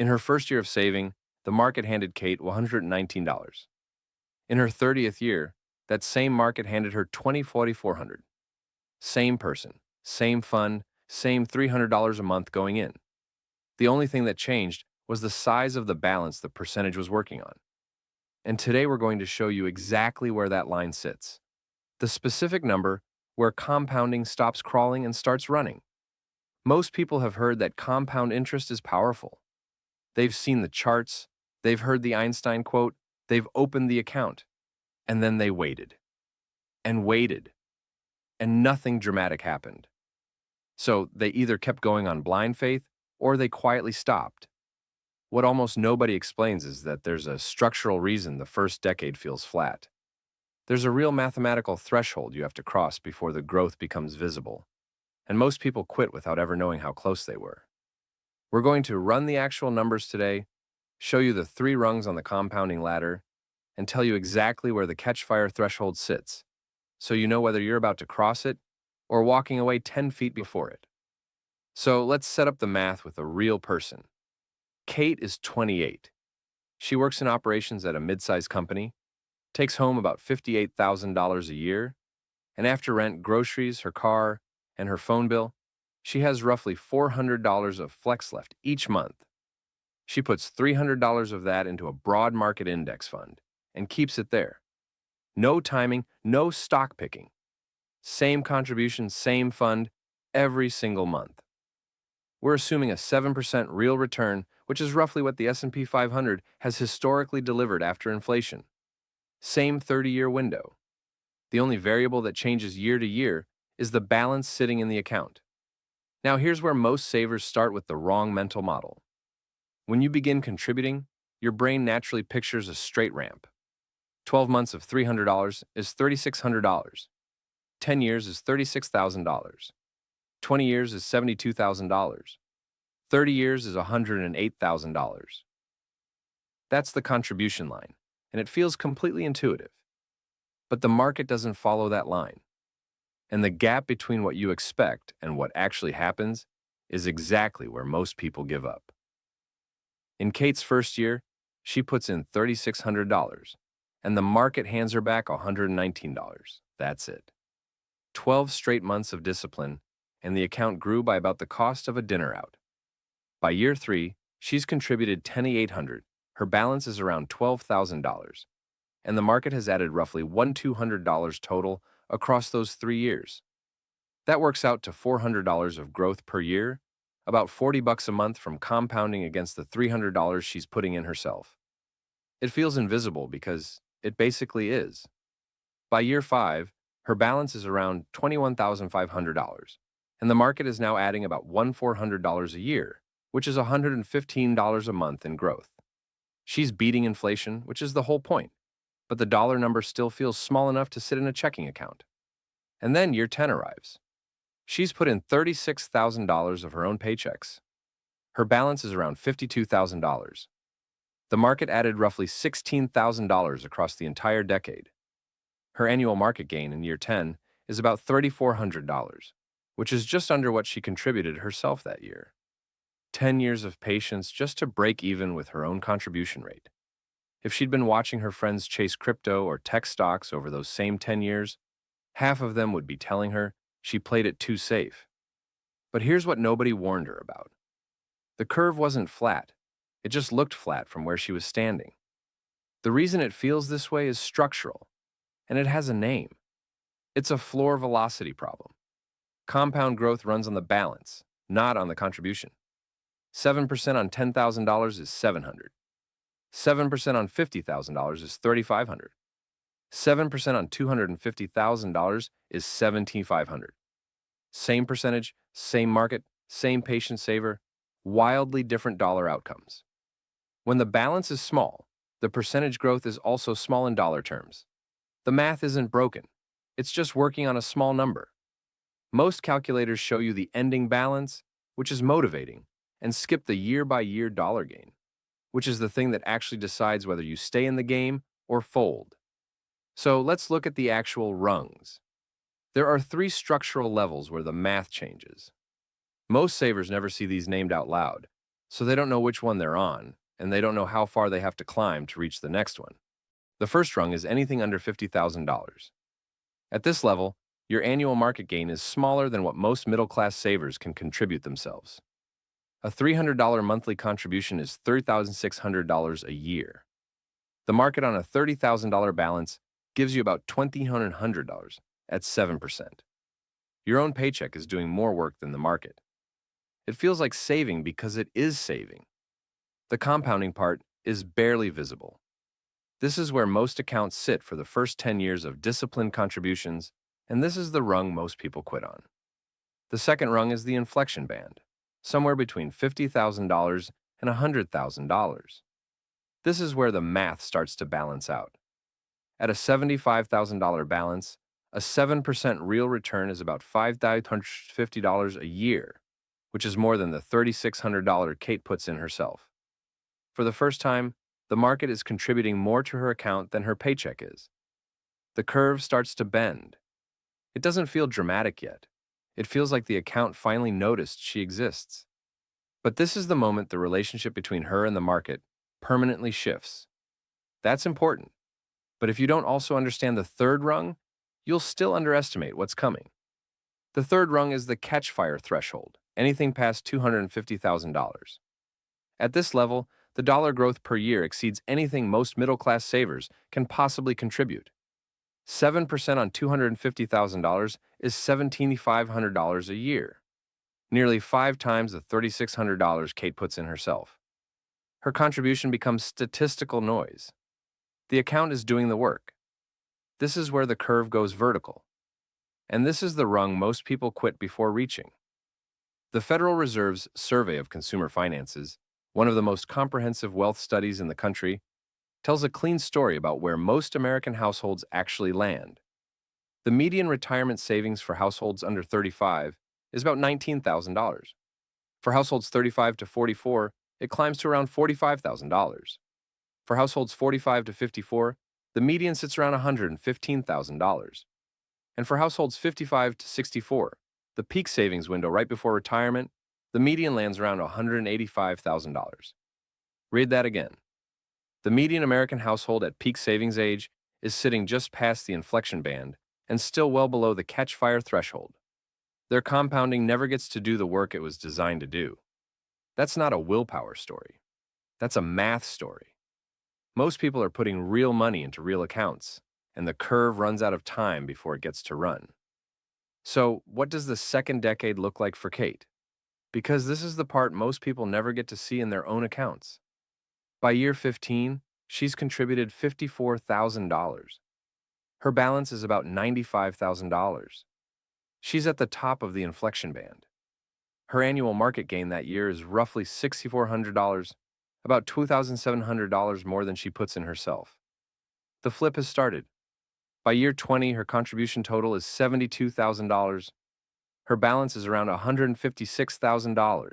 In her first year of saving, the market handed Kate $119. In her 30th year, that same market handed her $2,400. Same person, same fund, same $300 a month going in. The only thing that changed was the size of the balance the percentage was working on. And today we're going to show you exactly where that line sits. The specific number where compounding stops crawling and starts running. Most people have heard that compound interest is powerful. They've seen the charts, they've heard the Einstein quote, they've opened the account, and then they waited. And waited. And nothing dramatic happened. So they either kept going on blind faith or they quietly stopped. What almost nobody explains is that there's a structural reason the first decade feels flat. There's a real mathematical threshold you have to cross before the growth becomes visible, and most people quit without ever knowing how close they were. We're going to run the actual numbers today, show you the 3 rungs on the compounding ladder, and tell you exactly where the catch-fire threshold sits, so you know whether you're about to cross it or walking away 10 feet before it. So let's set up the math with a real person. Kate is 28. She works in operations at a mid-sized company, takes home about $58,000 a year, and after rent, groceries, her car, and her phone bill, she has roughly $400 of flex left each month. She puts $300 of that into a broad market index fund and keeps it there. No timing, no stock picking. Same contribution, same fund, every single month. We're assuming a 7% real return, which is roughly what the S&P 500 has historically delivered after inflation. Same 30-year window. The only variable that changes year to year is the balance sitting in the account. Now here's where most savers start with the wrong mental model. When you begin contributing, your brain naturally pictures a straight ramp. 12 months of $300 is $3,600. 10 years is $36,000. 20 years is $72,000. 30 years is $108,000. That's the contribution line, and it feels completely intuitive. But the market doesn't follow that line. And the gap between what you expect and what actually happens is exactly where most people give up. In Kate's first year, she puts in $3,600, and the market hands her back $119. That's it. 12 straight months of discipline, and the account grew by about the cost of a dinner out. By year 3, she's contributed $2,800. Her balance is around $12,000, and the market has added roughly $1,200 total across those 3 years. That works out to $400 of growth per year, about $40 a month from compounding against the $300 she's putting in herself. It feels invisible because it basically is. By year 5, her balance is around $21,500, and the market is now adding about $1,400 a year, which is $115 a month in growth. She's beating inflation, which is the whole point, but the dollar number still feels small enough to sit in a checking account. And then year 10 arrives. She's put in $36,000 of her own paychecks. Her balance is around $52,000. The market added roughly $16,000 across the entire decade. Her annual market gain in year 10 is about $3,400, which is just under what she contributed herself that year. 10 years of patience just to break even with her own contribution rate. If she'd been watching her friends chase crypto or tech stocks over those same 10 years, half of them would be telling her she played it too safe. But here's what nobody warned her about. The curve wasn't flat. It just looked flat from where she was standing. The reason it feels this way is structural, and it has a name. It's a floor velocity problem. Compound growth runs on the balance, not on the contribution. 7% on $10,000 is $700. 7% on $50,000 is $3,500. 7% on $250,000 is $1,750. Same percentage, same market, same patient saver, wildly different dollar outcomes. When the balance is small, the percentage growth is also small in dollar terms. The math isn't broken. It's just working on a small number. Most calculators show you the ending balance, which is motivating, and skip the year-by-year dollar gain, which is the thing that actually decides whether you stay in the game or fold. So let's look at the actual rungs. There are 3 structural levels where the math changes. Most savers never see these named out loud, so they don't know which one they're on, and they don't know how far they have to climb to reach the next one. The first rung is anything under $50,000. At this level, your annual market gain is smaller than what most middle-class savers can contribute themselves. A $300 monthly contribution is $3,600 a year. The market on a $30,000 balance gives you about $2,100 at 7%. Your own paycheck is doing more work than the market. It feels like saving because it is saving. The compounding part is barely visible. This is where most accounts sit for the first 10 years of disciplined contributions, and this is the rung most people quit on. The second rung is the inflection band, somewhere between $50,000 and $100,000. This is where the math starts to balance out. At a $75,000 balance, a 7% real return is about $5,250 a year, which is more than the $3,600 Kate puts in herself. For the first time, the market is contributing more to her account than her paycheck is. The curve starts to bend. It doesn't feel dramatic yet. It feels like the account finally noticed she exists. But this is the moment the relationship between her and the market permanently shifts. That's important. But if you don't also understand the third rung, you'll still underestimate what's coming. The third rung is the catch-fire threshold, anything past $250,000. At this level, the dollar growth per year exceeds anything most middle-class savers can possibly contribute. 7% on $250,000 is $1,750 a year, nearly 5 times the $3,600 Kate puts in herself. Her contribution becomes statistical noise. The account is doing the work. This is where the curve goes vertical. And this is the rung most people quit before reaching. The Federal Reserve's Survey of Consumer Finances, one of the most comprehensive wealth studies in the country, tells a clean story about where most American households actually land. The median retirement savings for households under 35 is about $19,000. For households 35 to 44, it climbs to around $45,000. For households 45 to 54, the median sits around $115,000. And for households 55 to 64, the peak savings window right before retirement, the median lands around $185,000. Read that again. The median American household at peak savings age is sitting just past the inflection band and still well below the catch-fire threshold. Their compounding never gets to do the work it was designed to do. That's not a willpower story. That's a math story. Most people are putting real money into real accounts, and the curve runs out of time before it gets to run. So, what does the second decade look like for Kate? Because this is the part most people never get to see in their own accounts. By year 15, she's contributed $54,000. Her balance is about $95,000. She's at the top of the inflection band. Her annual market gain that year is roughly $6,400, about $2,700 more than she puts in herself. The flip has started. By year 20, her contribution total is $72,000. Her balance is around $156,000.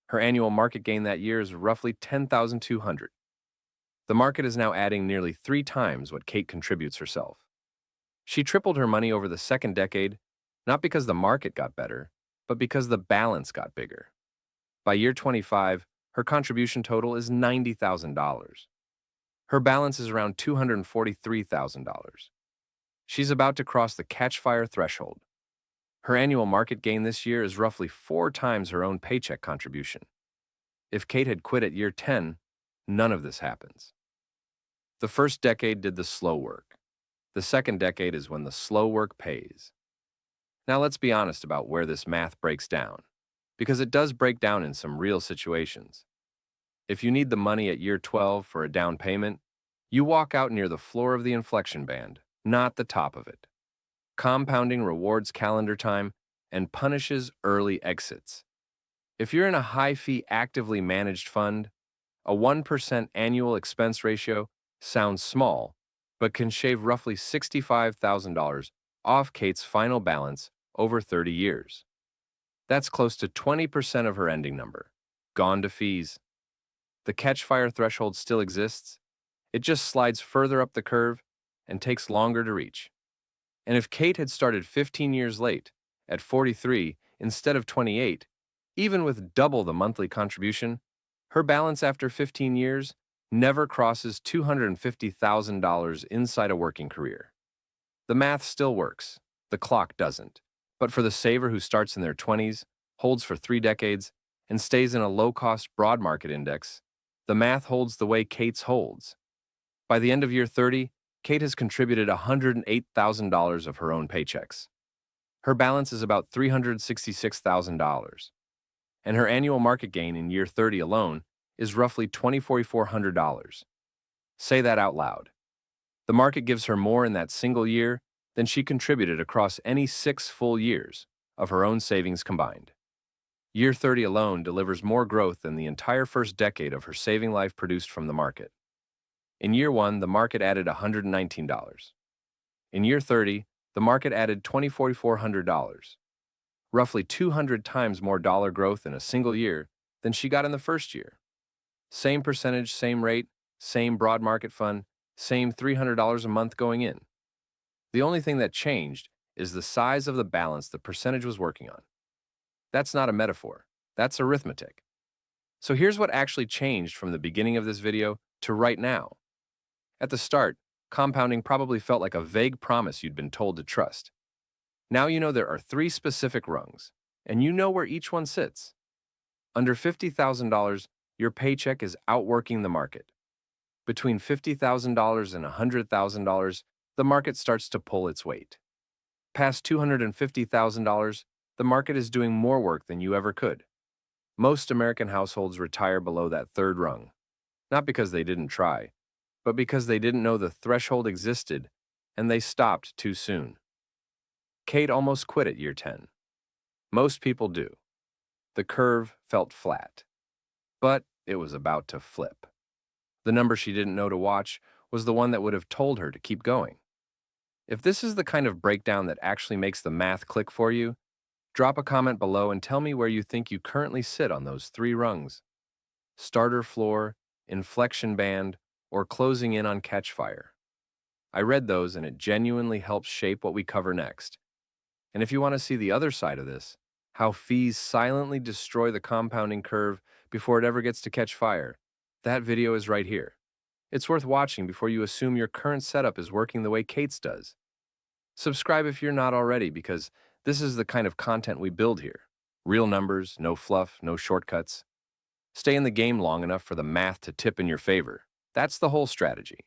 Her annual market gain that year is roughly $10,200. The market is now adding nearly 3 times what Kate contributes herself. She tripled her money over the second decade, not because the market got better, but because the balance got bigger. By year 25, her contribution total is $90,000. Her balance is around $243,000. She's about to cross the catch-fire threshold. Her annual market gain this year is roughly 4 times her own paycheck contribution. If Kate had quit at year 10, none of this happens. The first decade did the slow work. The second decade is when the slow work pays. Now let's be honest about where this math breaks down, because it does break down in some real situations. If you need the money at year 12 for a down payment, you walk out near the floor of the inflection band, not the top of it. Compounding rewards calendar time and punishes early exits. If you're in a high-fee actively managed fund, a 1% annual expense ratio sounds small, but can shave roughly $65,000 off Kate's final balance over 30 years. That's close to 20% of her ending number, gone to fees. The catch-fire threshold still exists. It just slides further up the curve and takes longer to reach. And if Kate had started 15 years late, at 43 instead of 28, even with double the monthly contribution, Her balance after 15 years never crosses $250,000 inside a working career. The math still works. The clock doesn't. But for the saver who starts in their 20s, holds for 3 decades, and stays in a low-cost broad market index, the math holds the way Kate's holds. By the end of year 30, Kate has contributed $108,000 of her own paychecks. Her balance is about $366,000, and her annual market gain in year 30 alone is roughly $2,400. Say that out loud. The market gives her more in that single year than she contributed across any 6 full years of her own savings combined. Year 30 alone delivers more growth than the entire first decade of her saving life produced from the market. In year 1, the market added $119. In year 30, the market added $2,400, roughly 200 times more dollar growth in a single year than she got in the first year. Same percentage, same rate, same broad market fund, same $300 a month going in. The only thing that changed is the size of the balance the percentage was working on. That's not a metaphor. That's arithmetic. So here's what actually changed from the beginning of this video to right now. At the start, compounding probably felt like a vague promise you'd been told to trust. Now you know there are 3 specific rungs, and you know where each one sits. Under $50,000, your paycheck is outworking the market. Between $50,000 and $100,000, the market starts to pull its weight. Past $250,000, the market is doing more work than you ever could. Most American households retire below that third rung, not because they didn't try, but because they didn't know the threshold existed and they stopped too soon. Kate almost quit at year 10. Most people do. The curve felt flat, but it was about to flip. The number she didn't know to watch was the one that would have told her to keep going. If this is the kind of breakdown that actually makes the math click for you, drop a comment below and tell me where you think you currently sit on those 3 rungs: starter floor, inflection band, or closing in on catch fire. I read those and it genuinely helps shape what we cover next. And if you want to see the other side of this, how fees silently destroy the compounding curve before it ever gets to catch fire, that video is right here. It's worth watching before you assume your current setup is working the way Kate's does. Subscribe if you're not already, because this is the kind of content we build here. Real numbers, no fluff, no shortcuts. Stay in the game long enough for the math to tip in your favor. That's the whole strategy.